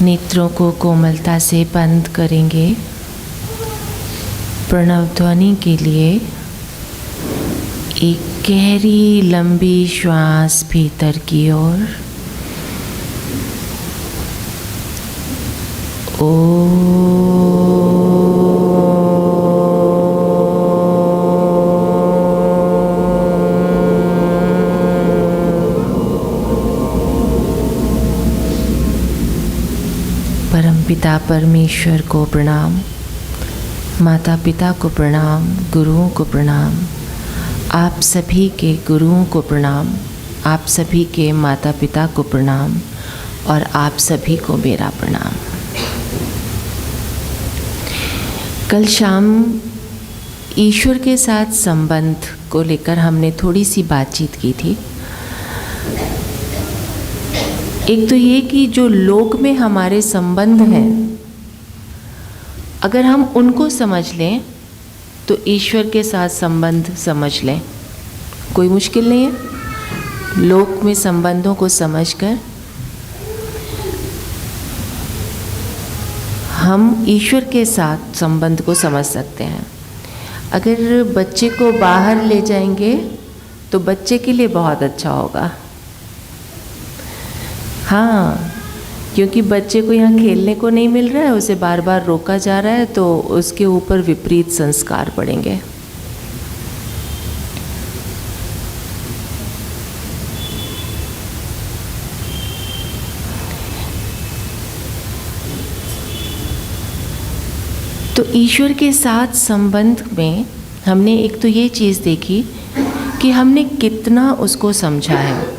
नेत्रों को कोमलता से बंद करेंगे। प्रणव ध्वनि के लिए एक गहरी लंबी श्वास भीतर की ओर। परमपिता परमेश्वर को प्रणाम, माता पिता को प्रणाम, गुरुओं को प्रणाम, आप सभी के गुरुओं को प्रणाम, आप सभी के माता पिता को प्रणाम और आप सभी को मेरा प्रणाम। कल शाम ईश्वर के साथ संबंध को लेकर हमने थोड़ी सी बातचीत की थी। एक तो ये कि जो लोक में हमारे संबंध हैं, अगर हम उनको समझ लें तो ईश्वर के साथ संबंध समझ लें, कोई मुश्किल नहीं है। लोक में संबंधों को समझकर हम ईश्वर के साथ संबंध को समझ सकते हैं। अगर बच्चे को बाहर ले जाएंगे तो बच्चे के लिए बहुत अच्छा होगा। हाँ, क्योंकि बच्चे को यहाँ खेलने को नहीं मिल रहा है, उसे बार बार रोका जा रहा है, तो उसके ऊपर विपरीत संस्कार पड़ेंगे। तो ईश्वर के साथ संबंध में हमने एक तो ये चीज़ देखी कि हमने कितना उसको समझा है,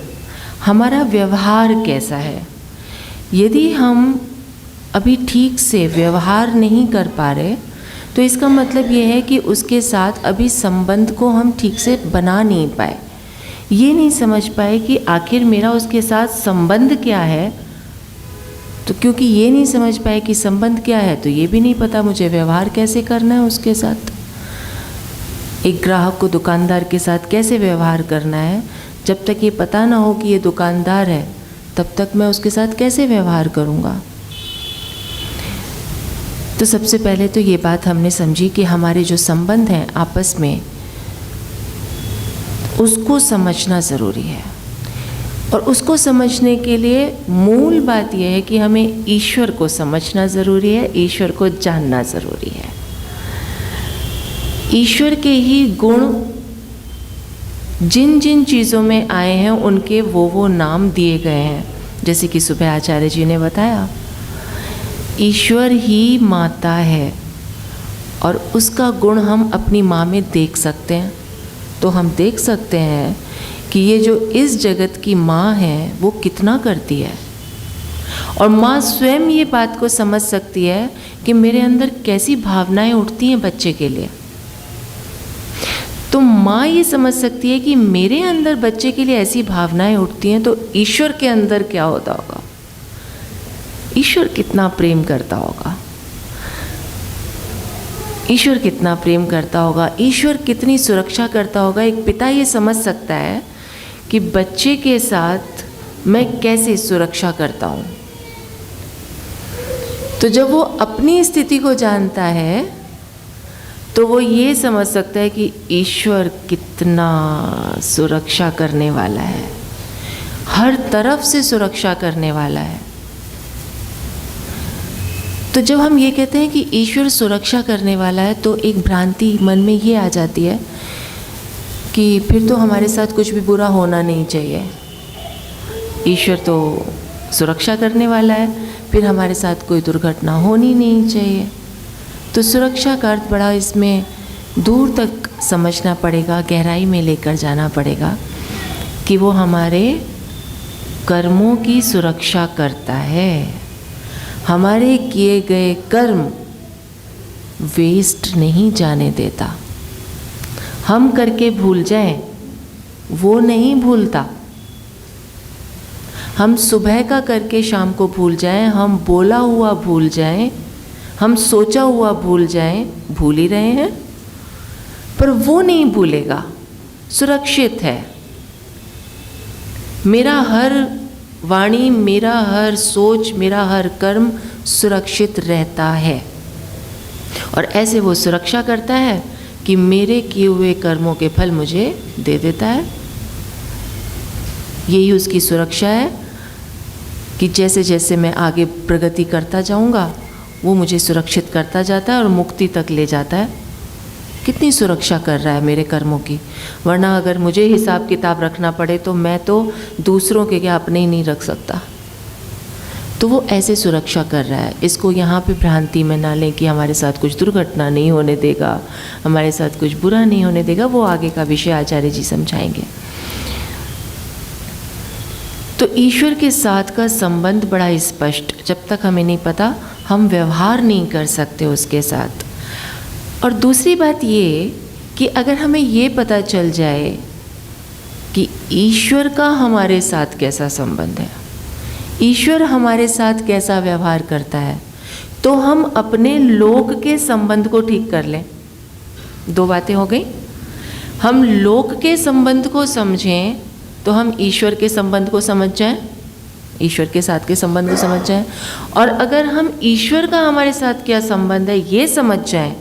हमारा व्यवहार कैसा है। यदि हम अभी ठीक से व्यवहार नहीं कर पा रहे तो इसका मतलब ये है कि उसके साथ अभी संबंध को हम ठीक से बना नहीं पाए, ये नहीं समझ पाए कि आखिर मेरा उसके साथ संबंध क्या है। तो क्योंकि ये नहीं समझ पाए कि संबंध क्या है तो ये भी नहीं पता मुझे व्यवहार कैसे करना है उसके साथ। एक ग्राहक को दुकानदार के साथ कैसे व्यवहार करना है, जब तक ये पता ना हो कि ये दुकानदार है तब तक मैं उसके साथ कैसे व्यवहार करूँगा। तो सबसे पहले तो ये बात हमने समझी कि हमारे जो संबंध हैं आपस में, उसको समझना ज़रूरी है। और उसको समझने के लिए मूल बात यह है कि हमें ईश्वर को समझना ज़रूरी है, ईश्वर को जानना ज़रूरी है। ईश्वर के ही गुण जिन जिन चीज़ों में आए हैं उनके वो नाम दिए गए हैं। जैसे कि सुबह आचार्य जी ने बताया, ईश्वर ही माता है और उसका गुण हम अपनी माँ में देख सकते हैं। तो हम देख सकते हैं कि ये जो इस जगत की माँ है वो कितना करती है, और माँ स्वयं ये बात को समझ सकती है कि मेरे अंदर कैसी भावनाएं उठती हैं बच्चे के लिए। तो माँ ये समझ सकती है कि मेरे अंदर बच्चे के लिए ऐसी भावनाएं उठती हैं, तो ईश्वर के अंदर क्या होता होगा, ईश्वर कितना प्रेम करता होगा, ईश्वर कितना प्रेम करता होगा, ईश्वर कितनी सुरक्षा करता होगा। एक पिता ये समझ सकता है कि बच्चे के साथ मैं कैसे सुरक्षा करता हूँ। तो जब वो अपनी स्थिति को जानता है तो वो ये समझ सकता है कि ईश्वर कितना सुरक्षा करने वाला है, हर तरफ से सुरक्षा करने वाला है। तो जब हम ये कहते हैं कि ईश्वर सुरक्षा करने वाला है तो एक भ्रांति मन में ये आ जाती है कि फिर तो हमारे साथ कुछ भी बुरा होना नहीं चाहिए। ईश्वर तो सुरक्षा करने वाला है, फिर हमारे साथ कोई दुर्घटना होनी नहीं चाहिए। तो सुरक्षा का अर्थ बड़ा इसमें दूर तक समझना पड़ेगा, गहराई में लेकर जाना पड़ेगा कि वो हमारे कर्मों की सुरक्षा करता है। हमारे किए गए कर्म वेस्ट नहीं जाने देता। हम करके भूल जाएं, वो नहीं भूलता। हम सुबह का करके शाम को भूल जाएं, हम बोला हुआ भूल जाएं, हम सोचा हुआ भूल जाएं, भूल ही रहे हैं, पर वो नहीं भूलेगा, सुरक्षित है। मेरा हर वाणी, मेरा हर सोच, मेरा हर कर्म सुरक्षित रहता है। और ऐसे वो सुरक्षा करता है कि मेरे किए हुए कर्मों के फल मुझे दे देता है। यही उसकी सुरक्षा है कि जैसे जैसे मैं आगे प्रगति करता जाऊंगा वो मुझे सुरक्षित करता जाता है और मुक्ति तक ले जाता है। कितनी सुरक्षा कर रहा है मेरे कर्मों की। वरना अगर मुझे हिसाब किताब रखना पड़े तो मैं तो दूसरों के क्या अपने ही नहीं रख सकता। तो वो ऐसे सुरक्षा कर रहा है। इसको यहाँ पे भ्रांति में ना लें कि हमारे साथ कुछ दुर्घटना नहीं होने देगा, हमारे साथ कुछ बुरा नहीं होने देगा। वो आगे का विषय आचार्य जी समझाएंगे। तो ईश्वर के साथ का संबंध बड़ा स्पष्ट, जब तक हमें नहीं पता हम व्यवहार नहीं कर सकते उसके साथ। और दूसरी बात ये कि अगर हमें ये पता चल जाए कि ईश्वर का हमारे साथ कैसा संबंध है, ईश्वर हमारे साथ कैसा व्यवहार करता है, तो हम अपने लोक के संबंध को ठीक कर लें। दो बातें हो गई। हम लोक के संबंध को समझें तो हम ईश्वर के संबंध को समझ जाएं, ईश्वर के साथ के संबंध को समझ जाएं। और अगर हम ईश्वर का हमारे साथ क्या संबंध है ये समझ जाएं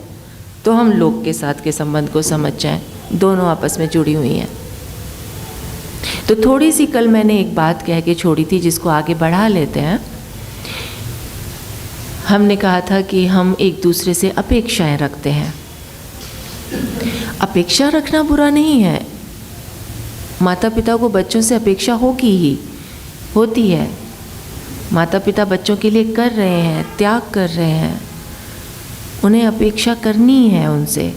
तो हम लोक के साथ के संबंध को समझ जाएं। दोनों आपस में जुड़ी हुई हैं। तो थोड़ी सी कल मैंने एक बात कह के छोड़ी थी जिसको आगे बढ़ा लेते हैं। हमने कहा था कि हम एक दूसरे से अपेक्षाएं रखते हैं। अपेक्षा रखना बुरा नहीं है। माता पिता को बच्चों से अपेक्षा होती है। माता पिता बच्चों के लिए कर रहे हैं, त्याग कर रहे हैं। उन्हें अपेक्षा करनी है उनसे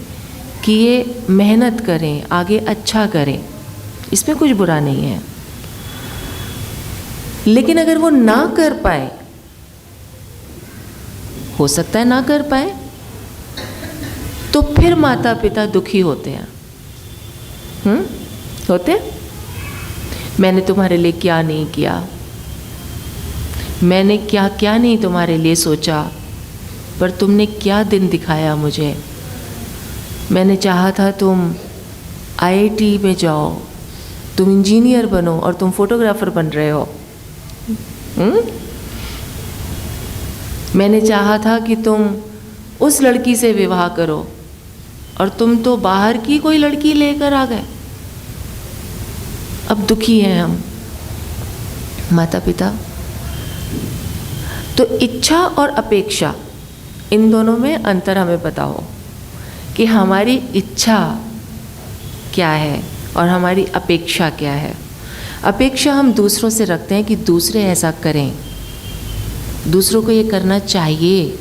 कि ये मेहनत करें, आगे अच्छा करें। इसमें कुछ बुरा नहीं है। लेकिन अगर वो ना कर पाए, हो सकता है ना कर पाए, तो फिर माता पिता दुखी होते हैं। होते? मैंने तुम्हारे लिए क्या नहीं किया, मैंने क्या क्या नहीं तुम्हारे लिए सोचा, पर तुमने क्या दिन दिखाया मुझे। मैंने चाहा था तुम आईआईटी में जाओ, तुम इंजीनियर बनो और तुम फोटोग्राफर बन रहे हो। मैंने चाहा था कि तुम उस लड़की से विवाह करो और तुम तो बाहर की कोई लड़की लेकर आ गए। अब दुखी हैं हम माता पिता। तो इच्छा और अपेक्षा, इन दोनों में अंतर हमें पता हो कि हमारी इच्छा क्या है और हमारी अपेक्षा क्या है। अपेक्षा हम दूसरों से रखते हैं कि दूसरे ऐसा करें, दूसरों को ये करना चाहिए।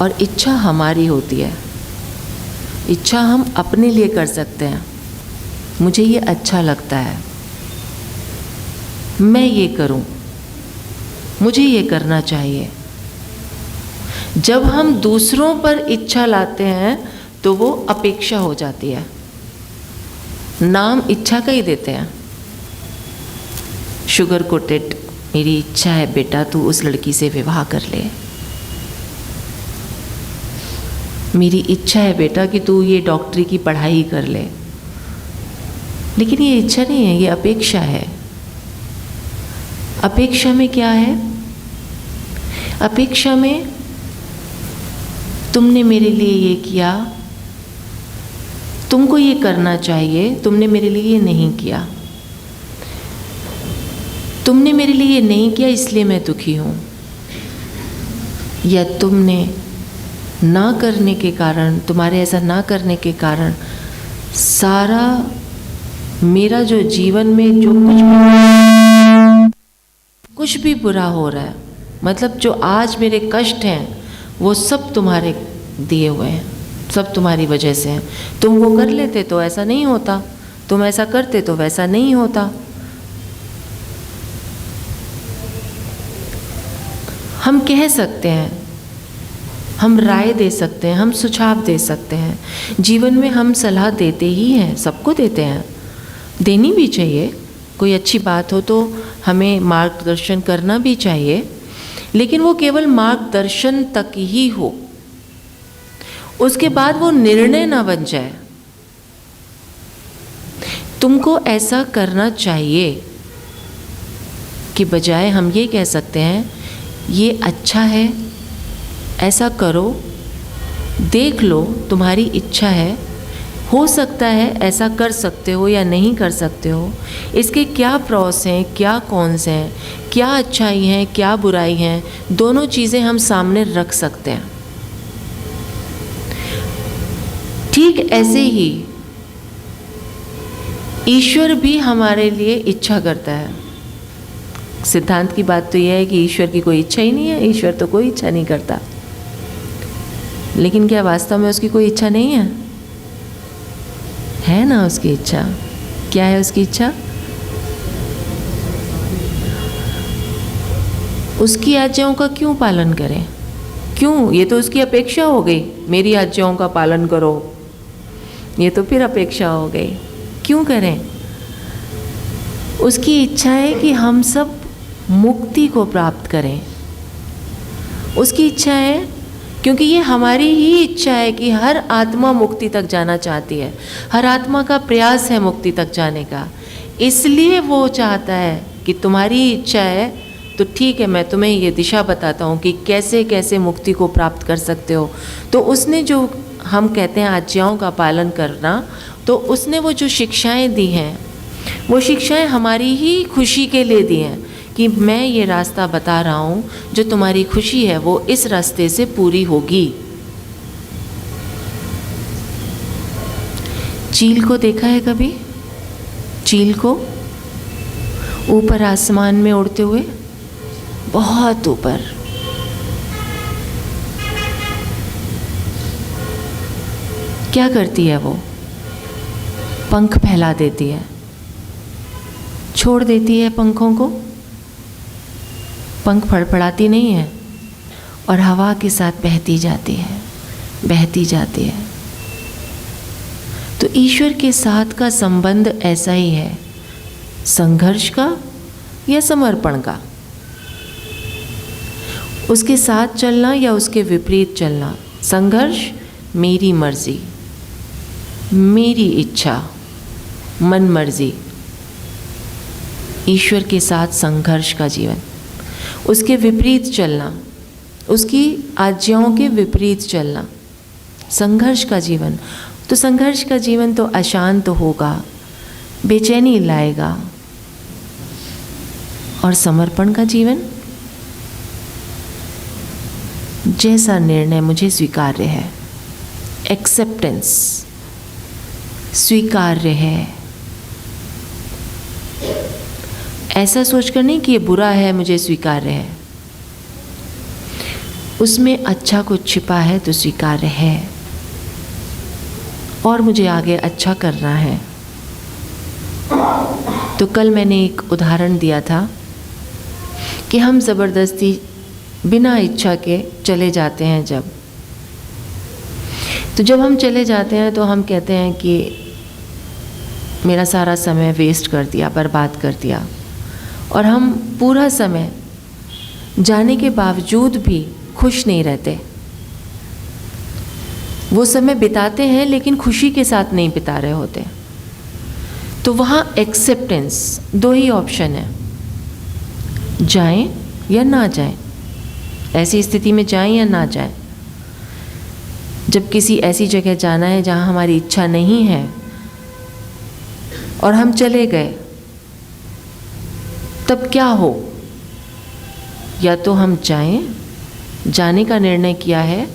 और इच्छा हमारी होती है। इच्छा हम अपने लिए कर सकते हैं। मुझे ये अच्छा लगता है, मैं ये करूं, मुझे ये करना चाहिए। जब हम दूसरों पर इच्छा लाते हैं तो वो अपेक्षा हो जाती है। नाम इच्छा का ही देते हैं। शुगर कोटेड, मेरी इच्छा है बेटा तू उस लड़की से विवाह कर ले। मेरी इच्छा है बेटा कि तू ये डॉक्टरी की पढ़ाई कर ले। लेकिन ये इच्छा नहीं है, ये अपेक्षा है। अपेक्षा में क्या है? अपेक्षा में तुमने मेरे लिए ये किया, तुमको ये करना चाहिए, तुमने मेरे लिए ये नहीं किया। तुमने मेरे लिए ये नहीं किया इसलिए मैं दुखी हूँ। या तुमने ना करने के कारण, तुम्हारे ऐसा ना करने के कारण सारा मेरा जो जीवन में जो कुछ भी बुरा हो रहा है, मतलब जो आज मेरे कष्ट हैं वो सब तुम्हारे दिए हुए हैं, सब तुम्हारी वजह से हैं। तुम वो कर लेते तो ऐसा नहीं होता, तुम ऐसा करते तो वैसा नहीं होता। हम कह सकते हैं, हम राय दे सकते हैं, हम सुझाव दे सकते हैं। जीवन में हम सलाह देते ही हैं, सबको देते हैं, देनी भी चाहिए। कोई अच्छी बात हो तो हमें मार्गदर्शन करना भी चाहिए, लेकिन वो केवल मार्गदर्शन तक ही हो, उसके बाद वो निर्णय ना बन जाए। तुमको ऐसा करना चाहिए, कि बजाय हम ये कह सकते हैं ये अच्छा है, ऐसा करो, देख लो, तुम्हारी इच्छा है, हो सकता है ऐसा कर सकते हो या नहीं कर सकते हो, इसके क्या प्रॉस हैं, क्या कॉन्स हैं, क्या अच्छाई हैं, क्या बुराई हैं, दोनों चीज़ें हम सामने रख सकते हैं। ठीक ऐसे ही ईश्वर भी हमारे लिए इच्छा करता है। सिद्धांत की बात तो यह है कि ईश्वर की कोई इच्छा ही नहीं है, ईश्वर तो कोई इच्छा नहीं करता। लेकिन क्या वास्तव में उसकी कोई इच्छा नहीं है? है ना उसकी इच्छा। क्या है उसकी इच्छा? उसकी आज्ञाओं का क्यों पालन करें? क्यों? ये तो उसकी अपेक्षा हो गई, मेरी आज्ञाओं का पालन करो, ये तो फिर अपेक्षा हो गई। क्यों करें? उसकी इच्छा है कि हम सब मुक्ति को प्राप्त करें। उसकी इच्छा है, क्योंकि ये हमारी ही इच्छा है कि हर आत्मा मुक्ति तक जाना चाहती है, हर आत्मा का प्रयास है मुक्ति तक जाने का। इसलिए वो चाहता है कि तुम्हारी इच्छा है तो ठीक है, मैं तुम्हें ये दिशा बताता हूँ कि कैसे कैसे मुक्ति को प्राप्त कर सकते हो। तो उसने जो हम कहते हैं आज्ञाओं का पालन करना, तो उसने वो जो शिक्षाएं दी हैं, वो शिक्षाएं हमारी ही खुशी के लिए दी हैं कि मैं ये रास्ता बता रहा हूँ, जो तुम्हारी खुशी है वो इस रास्ते से पूरी होगी। चील को देखा है कभी? चील को ऊपर आसमान में उड़ते हुए, बहुत ऊपर। क्या करती है वो? पंख फैला देती है, छोड़ देती है पंखों को, पंख फड़फड़ाती नहीं है और हवा के साथ बहती जाती है, बहती जाती है। तो ईश्वर के साथ का संबंध ऐसा ही है, संघर्ष का या समर्पण का। उसके साथ चलना या उसके विपरीत चलना। संघर्ष मेरी मर्जी, मेरी इच्छा, मन मर्जी। ईश्वर के साथ संघर्ष का जीवन, उसके विपरीत चलना, उसकी आज्ञाओं के विपरीत चलना, संघर्ष का जीवन। तो संघर्ष का जीवन तो अशांत होगा, बेचैनी लाएगा। और समर्पण का जीवन, जैसा निर्णय मुझे स्वीकार्य है, एक्सेप्टेंस, स्वीकार्य है। ऐसा सोचकर नहीं कि ये बुरा है, मुझे स्वीकार्य है। उसमें अच्छा कुछ छिपा है तो स्वीकार्य है, और मुझे आगे अच्छा करना है। तो कल मैंने एक उदाहरण दिया था कि हम ज़बरदस्ती बिना इच्छा के चले जाते हैं जब हम चले जाते हैं तो हम कहते हैं कि मेरा सारा समय वेस्ट कर दिया, बर्बाद कर दिया। और हम पूरा समय जाने के बावजूद भी खुश नहीं रहते। वो समय बिताते हैं लेकिन खुशी के साथ नहीं बिता रहे होते। तो वहाँ एक्सेप्टेंस, दो ही ऑप्शन है, जाएं या ना जाएं। ऐसी स्थिति में जाएं या ना जाएं। जब किसी ऐसी जगह जाना है जहाँ हमारी इच्छा नहीं है और हम चले गए, तब क्या हो? या तो हम जाएं, जाने का निर्णय किया है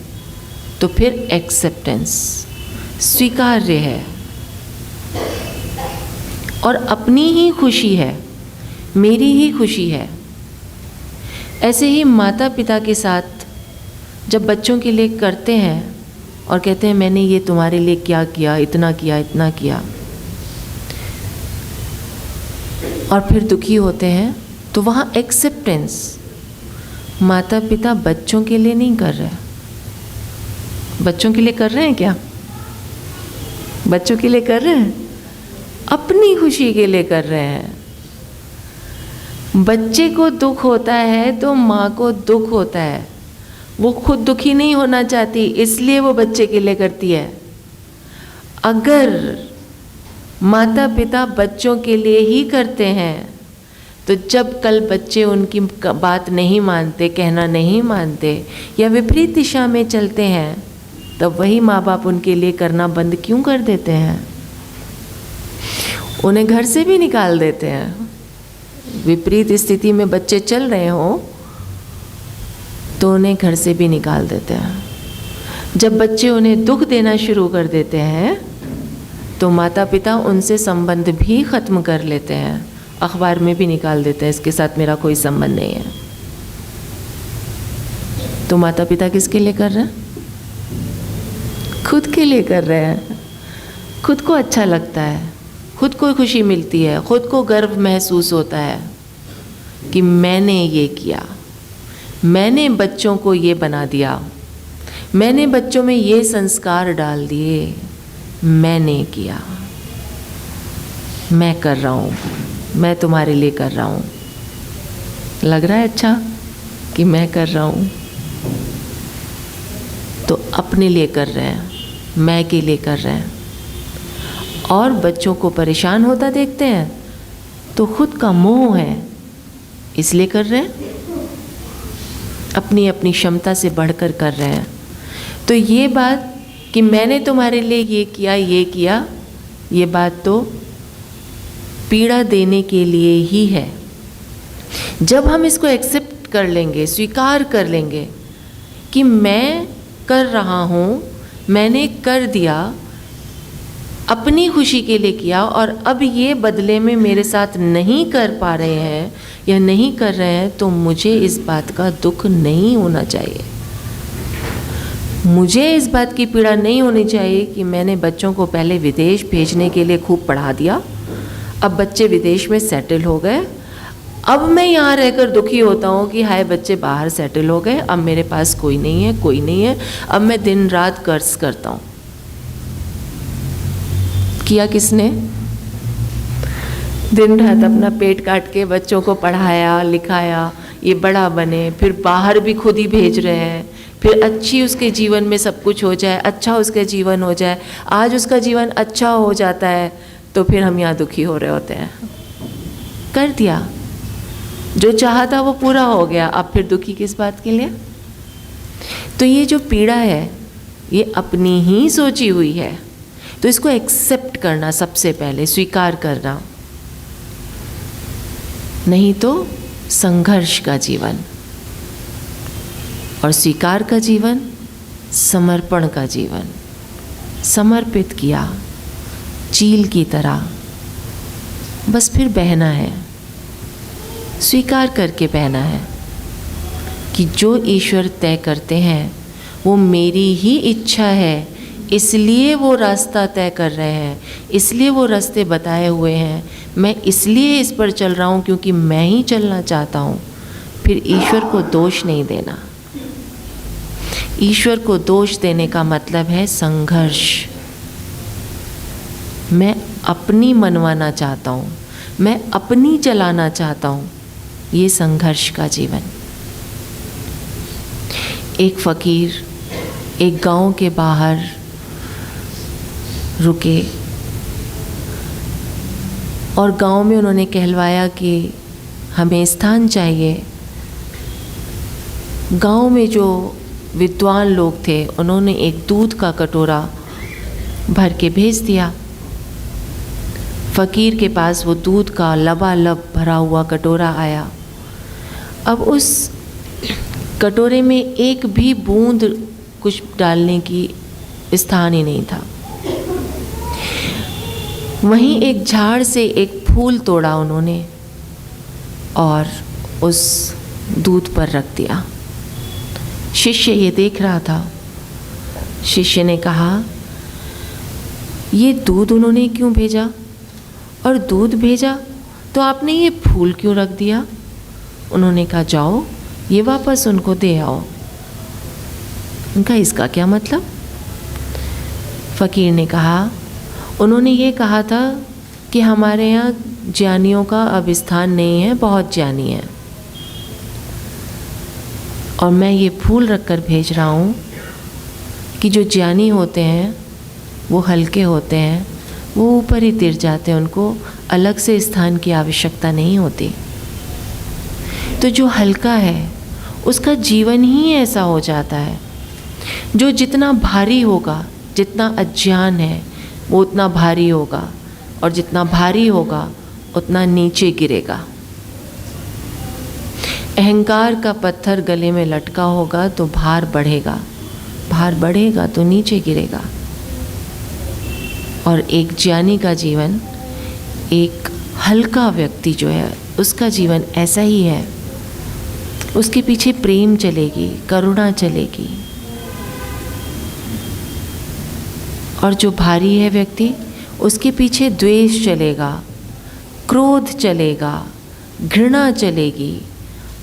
तो फिर एक्सेप्टेंस, स्वीकार्य है और अपनी ही खुशी है, मेरी ही खुशी है। ऐसे ही माता पिता के साथ जब बच्चों के लिए करते हैं और कहते हैं मैंने ये तुम्हारे लिए क्या किया, इतना किया, इतना किया, और फिर दुखी होते हैं, तो वहाँ एक्सेप्टेंस, माता पिता बच्चों के लिए नहीं कर रहे। बच्चों के लिए कर रहे हैं क्या? बच्चों के लिए कर रहे हैं? अपनी खुशी के लिए कर रहे हैं। बच्चे को दुख होता है तो माँ को दुख होता है। वो खुद दुखी नहीं होना चाहती, इसलिए वो बच्चे के लिए करती है। अगर माता पिता बच्चों के लिए ही करते हैं तो जब कल बच्चे उनकी बात नहीं मानते, कहना नहीं मानते या विपरीत दिशा में चलते हैं, तब वही माँ बाप उनके लिए करना बंद क्यों कर देते हैं? उन्हें घर से भी निकाल देते हैं। विपरीत स्थिति में बच्चे चल रहे हों तो उन्हें घर से भी निकाल देते हैं। जब बच्चे उन्हें दुख देना शुरू कर देते हैं तो माता पिता उनसे संबंध भी ख़त्म कर लेते हैं, अखबार में भी निकाल देते हैं, इसके साथ मेरा कोई संबंध नहीं है। तो माता पिता किसके लिए कर रहे हैं? खुद के लिए कर रहे हैं। खुद को अच्छा लगता है, खुद को खुशी मिलती है, खुद को गर्व महसूस होता है कि मैंने ये किया, मैंने बच्चों को ये बना दिया, मैंने बच्चों में ये संस्कार डाल दिए, मैंने किया, मैं कर रहा हूँ, मैं तुम्हारे लिए कर रहा हूँ। लग रहा है अच्छा कि मैं कर रहा हूँ? तो अपने लिए कर रहे हैं, मैं के लिए कर रहे हैं। और बच्चों को परेशान होता देखते हैं तो खुद का मोह है, इसलिए कर रहे हैं, अपनी अपनी क्षमता से बढ़कर कर रहे हैं। तो ये बात कि मैंने तुम्हारे लिए ये किया, ये बात तो पीड़ा देने के लिए ही है। जब हम इसको एक्सेप्ट कर लेंगे, स्वीकार कर लेंगे कि मैं कर रहा हूँ, मैंने कर दिया, अपनी खुशी के लिए किया, और अब ये बदले में मेरे साथ नहीं कर पा रहे हैं या नहीं कर रहे हैं, तो मुझे इस बात का दुख नहीं होना चाहिए। मुझे इस बात की पीड़ा नहीं होनी चाहिए कि मैंने बच्चों को पहले विदेश भेजने के लिए खूब पढ़ा दिया, अब बच्चे विदेश में सेटल हो गए, अब मैं यहाँ रहकर दुखी होता हूँ कि हाय बच्चे बाहर सेटल हो गए, अब मेरे पास कोई नहीं है, अब मैं दिन रात कर्ज करता हूँ। किया किसने? दिन रात अपना पेट काट के बच्चों को पढ़ाया लिखाया, ये बड़ा बने, फिर बाहर भी खुद ही भेज रहे हैं, फिर अच्छी उसके जीवन में सब कुछ हो जाए, अच्छा उसका जीवन हो जाए। आज उसका जीवन अच्छा हो जाता है तो फिर हम यहाँ दुखी हो रहे होते हैं। कर दिया, जो चाहा था वो पूरा हो गया, अब फिर दुखी किस बात के लिए? तो ये जो पीड़ा है ये अपनी ही सोची हुई है। तो इसको एक्सेप्ट करना, सबसे पहले स्वीकार करना, नहीं तो संघर्ष का जीवन। और स्वीकार का जीवन समर्पण का जीवन। समर्पित किया चील की तरह, बस फिर बहना है, स्वीकार करके बहना है कि जो ईश्वर तय करते हैं वो मेरी ही इच्छा है, इसलिए वो रास्ता तय कर रहे हैं, इसलिए वो रास्ते बताए हुए हैं, मैं इसलिए इस पर चल रहा हूँ क्योंकि मैं ही चलना चाहता हूँ। फिर ईश्वर को दोष नहीं देना। ईश्वर को दोष देने का मतलब है संघर्ष। मैं अपनी मनवाना चाहता हूँ, मैं अपनी चलाना चाहता हूँ, ये संघर्ष का जीवन। एक फ़कीर एक गांव के बाहर रुके और गांव में उन्होंने कहलवाया कि हमें स्थान चाहिए। गांव में जो विद्वान लोग थे उन्होंने एक दूध का कटोरा भर के भेज दिया। फ़कीर के पास वो दूध का लबालब भरा हुआ कटोरा आया। अब उस कटोरे में एक भी बूंद कुछ डालने की स्थान ही नहीं था। वहीं एक झाड़ से एक फूल तोड़ा उन्होंने और उस दूध पर रख दिया। शिष्य ये देख रहा था। शिष्य ने कहा, ये दूध उन्होंने क्यों भेजा, और दूध भेजा तो आपने ये फूल क्यों रख दिया? उन्होंने कहा, जाओ ये वापस उनको दे आओ। उनका इसका क्या मतलब? फ़कीर ने कहा, उन्होंने ये कहा था कि हमारे यहाँ ज्ञानियों का अब स्थान नहीं है, बहुत ज्ञानी है, और मैं ये फूल रखकर भेज रहा हूँ कि जो ज्ञानी होते हैं वो हल्के होते हैं, वो ऊपर ही तिर जाते हैं, उनको अलग से स्थान की आवश्यकता नहीं होती। तो जो हल्का है उसका जीवन ही ऐसा हो जाता है। जो जितना भारी होगा, जितना अज्ञान है वो उतना भारी होगा, और जितना भारी होगा उतना नीचे गिरेगा। अहंकार का पत्थर गले में लटका होगा तो भार बढ़ेगा, भार बढ़ेगा तो नीचे गिरेगा। और एक ज्ञानी का जीवन, एक हल्का व्यक्ति जो है उसका जीवन ऐसा ही है। उसके पीछे प्रेम चलेगी, करुणा चलेगी। और जो भारी है व्यक्ति, उसके पीछे द्वेष चलेगा, क्रोध चलेगा, घृणा चलेगी,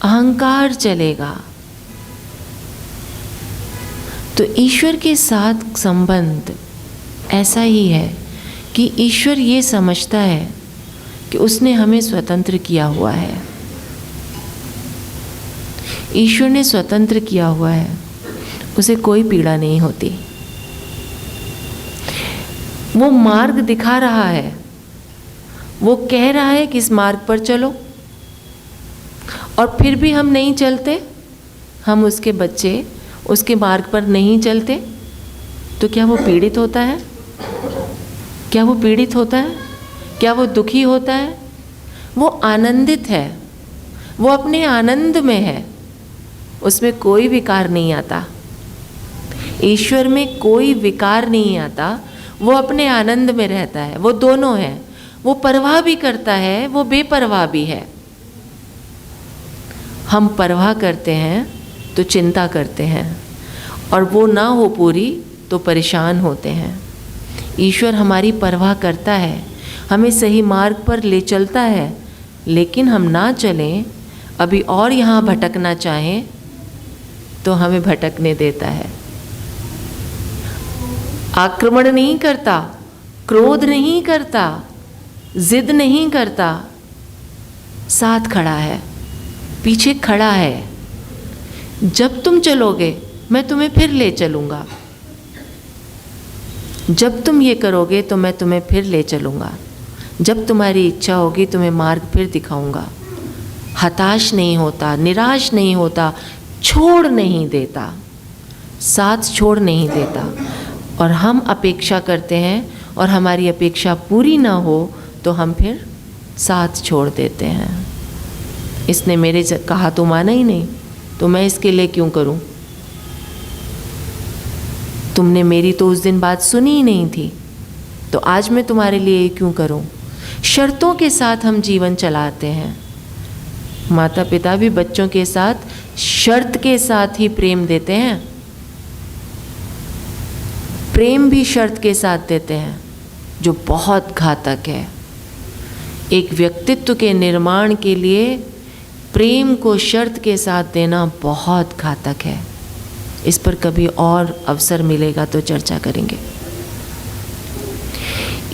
अहंकार चलेगा। तो ईश्वर के साथ संबंध ऐसा ही है कि ईश्वर ये समझता है कि उसने हमें स्वतंत्र किया हुआ है। ईश्वर ने स्वतंत्र किया हुआ है, उसे कोई पीड़ा नहीं होती। वो मार्ग दिखा रहा है, वो कह रहा है कि इस मार्ग पर चलो, और फिर भी हम नहीं चलते, हम उसके बच्चे उसके मार्ग पर नहीं चलते, तो क्या वो पीड़ित होता है? क्या वो पीड़ित होता है? क्या वो दुखी होता है? वो आनंदित है, वो अपने आनंद में है, उसमें कोई विकार नहीं आता। ईश्वर में कोई विकार नहीं आता, वो अपने आनंद में रहता है। वो दोनों है, वो परवाह भी करता है, वो बेपरवाह भी है। हम परवाह करते हैं तो चिंता करते हैं, और वो ना हो पूरी तो परेशान होते हैं। ईश्वर हमारी परवाह करता है, हमें सही मार्ग पर ले चलता है, लेकिन हम ना चलें, अभी और यहाँ भटकना चाहें तो हमें भटकने देता है। आक्रमण नहीं करता, क्रोध नहीं करता, जिद नहीं करता, साथ खड़ा है, पीछे खड़ा है। जब तुम चलोगे मैं तुम्हें फिर ले चलूँगा, जब तुम ये करोगे तो मैं तुम्हें फिर ले चलूँगा, जब तुम्हारी इच्छा होगी तुम्हें मार्ग फिर दिखाऊँगा। हताश नहीं होता, निराश नहीं होता, छोड़ नहीं देता, साथ छोड़ नहीं देता। और हम अपेक्षा करते हैं, और हमारी अपेक्षा पूरी ना हो तो हम फिर साथ छोड़ देते हैं। इसने मेरे कहा तो माना ही नहीं, तो मैं इसके लिए क्यों करूं? तुमने मेरी तो उस दिन बात सुनी ही नहीं थी, तो आज मैं तुम्हारे लिए क्यों करूं? शर्तों के साथ हम जीवन चलाते हैं। माता पिता भी बच्चों के साथ शर्त के साथ ही प्रेम देते हैं, प्रेम भी शर्त के साथ देते हैं, जो बहुत घातक है। एक व्यक्तित्व के निर्माण के लिए प्रेम को शर्त के साथ देना बहुत घातक है। इस पर कभी और अवसर मिलेगा तो चर्चा करेंगे।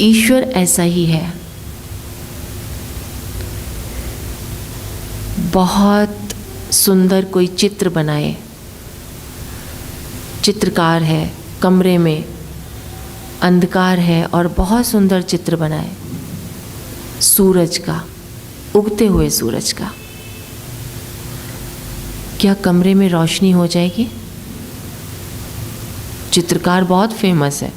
ईश्वर ऐसा ही है, बहुत सुंदर कोई चित्र बनाए, चित्रकार है, कमरे में अंधकार है और बहुत सुंदर चित्र बनाए सूरज का, उगते हुए सूरज का। क्या कमरे में रोशनी हो जाएगी? चित्रकार बहुत फेमस है,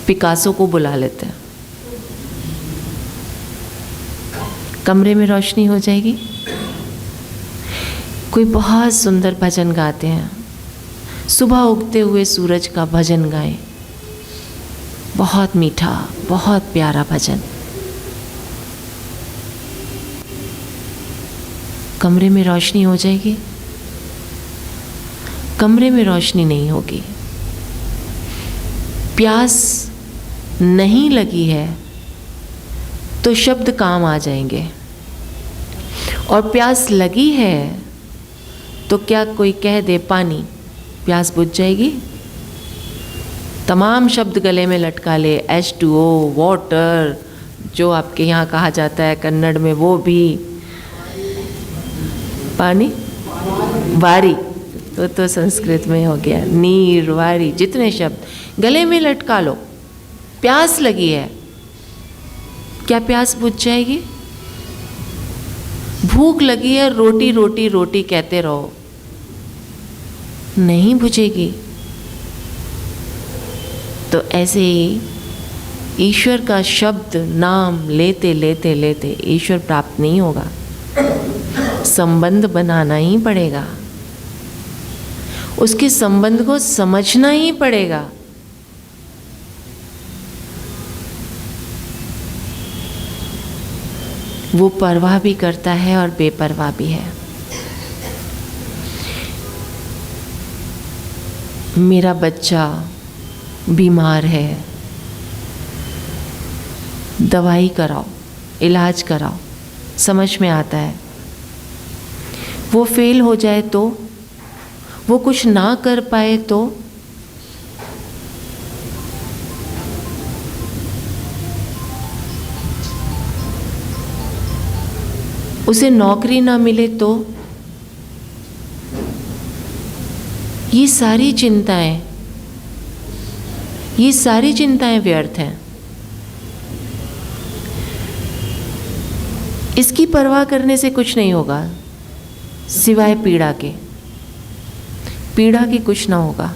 पिकासो को बुला लेते हैं। कमरे में रोशनी हो जाएगी? कोई बहुत सुंदर भजन गाते हैं, सुबह उगते हुए सूरज का भजन गाएं, बहुत मीठा, बहुत प्यारा भजन। कमरे में रोशनी हो जाएगी? कमरे में रोशनी नहीं होगी। प्यास नहीं लगी है तो शब्द काम आ जाएंगे, और प्यास लगी है तो क्या कोई कह दे पानी, प्यास बुझ जाएगी? तमाम शब्द गले में लटका ले, H2O, वाटर, जो आपके यहाँ कहा जाता है कन्नड़ में, वो भी पानी, वारी तो संस्कृत में हो गया, नीर, वारी, जितने शब्द गले में लटका लो। प्यास लगी है, क्या प्यास बुझ जाएगी? भूख लगी है, रोटी रोटी रोटी कहते रहो, नहीं बुझेगी। तो ऐसे ही ईश्वर का शब्द नाम लेते लेते लेते ईश्वर प्राप्त नहीं होगा, संबंध बनाना ही पड़ेगा, उसके संबंध को समझना ही पड़ेगा। वो परवाह भी करता है और बेपरवाह भी है। मेरा बच्चा बीमार है, दवाई कराओ, इलाज कराओ, समझ में आता है। वो फेल हो जाए तो, वो कुछ ना कर पाए तो, उसे नौकरी ना मिले तो, ये सारी चिंताएं व्यर्थ हैं। इसकी परवाह करने से कुछ नहीं होगा सिवाय पीड़ा के कुछ ना होगा।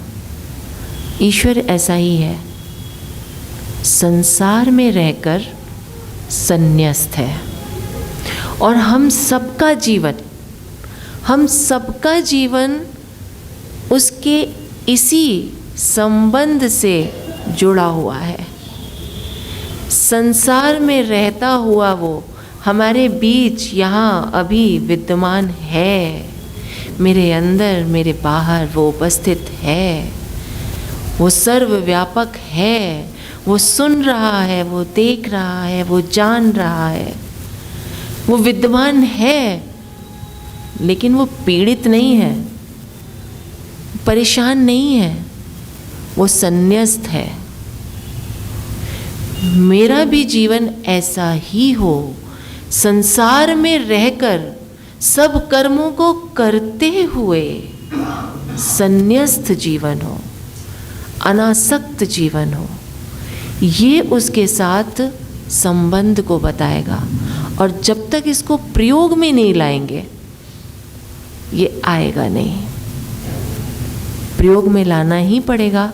ईश्वर ऐसा ही है, संसार में रहकर संन्यस्त है। और हम सबका जीवन उसके इसी संबंध से जुड़ा हुआ है। संसार में रहता हुआ वो हमारे बीच यहाँ अभी विद्यमान है, मेरे अंदर मेरे बाहर वो उपस्थित है, वो सर्वव्यापक है, वो सुन रहा है, वो देख रहा है, वो जान रहा है, वो विद्यमान है। लेकिन वो पीड़ित नहीं है, परेशान नहीं है, वो संन्यस्त है। मेरा भी जीवन ऐसा ही हो, संसार में रहकर सब कर्मों को करते हुए संन्यस्त जीवन हो, अनासक्त जीवन हो। ये उसके साथ संबंध को बताएगा। और जब तक इसको प्रयोग में नहीं लाएंगे ये आएगा नहीं। प्रयोग में लाना ही पड़ेगा,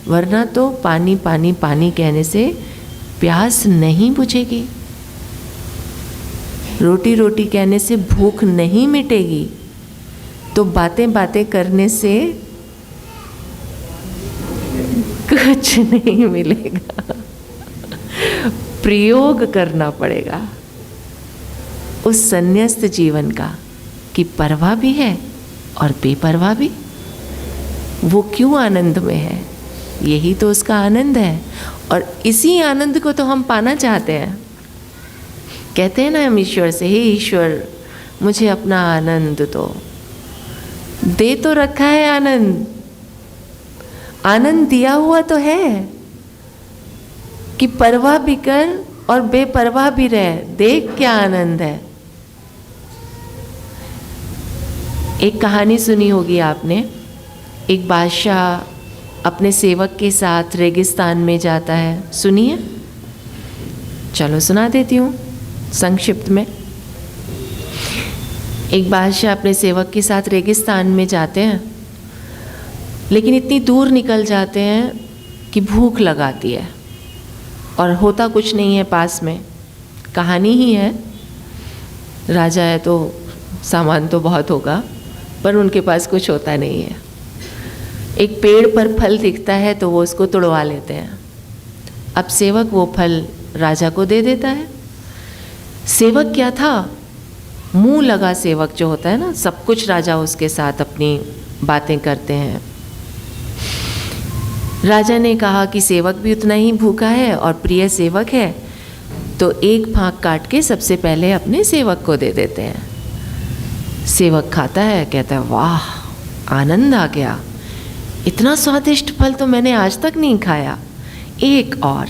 वरना तो पानी पानी पानी कहने से प्यास नहीं बुझेगी, रोटी रोटी कहने से भूख नहीं मिटेगी, तो बातें बातें करने से कुछ नहीं मिलेगा। प्रयोग करना पड़ेगा उस संन्यस्त जीवन का, कि परवाह भी है और बेपरवाह भी। वो क्यों आनंद में है? यही तो उसका आनंद है, और इसी आनंद को तो हम पाना चाहते हैं। कहते हैं ना हम ईश्वर से, हे ईश्वर मुझे अपना आनंद दे तो रखा है आनंद दिया हुआ तो है कि परवाह भी कर और बेपरवाह भी रह, देख क्या आनंद है। एक कहानी सुनी होगी आपने, एक बादशाह अपने सेवक के साथ रेगिस्तान में जाता है। सुनिए, चलो सुना देती हूँ संक्षिप्त में। एक बादशाह अपने सेवक के साथ रेगिस्तान में जाते हैं, लेकिन इतनी दूर निकल जाते हैं कि भूख लगाती है और होता कुछ नहीं है पास में। कहानी ही है, राजा है तो सामान तो बहुत होगा, पर उनके पास कुछ होता नहीं है। एक पेड़ पर फल दिखता है तो वो उसको तोड़वा लेते हैं। अब सेवक वो फल राजा को दे देता है। सेवक क्या था? मुंह लगा सेवक जो होता है ना, सब कुछ राजा उसके साथ अपनी बातें करते हैं। राजा ने कहा कि सेवक भी उतना ही भूखा है और प्रिय सेवक है, तो एक फांक काट के सबसे पहले अपने सेवक को दे देते हैं। सेवक खाता है, कहता है वाह आनंद आ गया, इतना स्वादिष्ट फल तो मैंने आज तक नहीं खाया, एक और।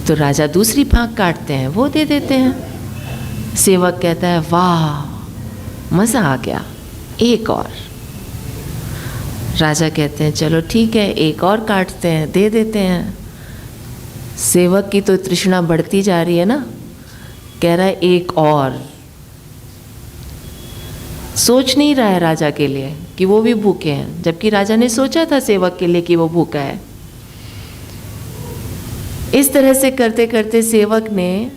तो राजा दूसरी फांक काटते हैं, वो दे देते हैं। सेवक कहता है वाह मज़ा आ गया, एक और। राजा कहते हैं चलो ठीक है, एक और काटते हैं, दे देते हैं। सेवक की तो तृष्णा बढ़ती जा रही है ना, कह रहा है एक और। सोच नहीं रहा है राजा के लिए कि वो भी भूखे हैं, जबकि राजा ने सोचा था सेवक के लिए कि वो भूखा है। इस तरह से करते करते सेवक ने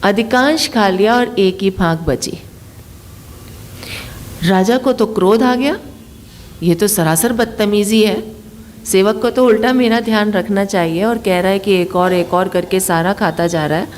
अधिकांश खा लिया और एक ही फांक बची। राजा को तो क्रोध आ गया, ये तो सरासर बदतमीजी है। सेवक को तो उल्टा मेरा ध्यान रखना चाहिए और कह रहा है कि एक और करके सारा खाता जा रहा है।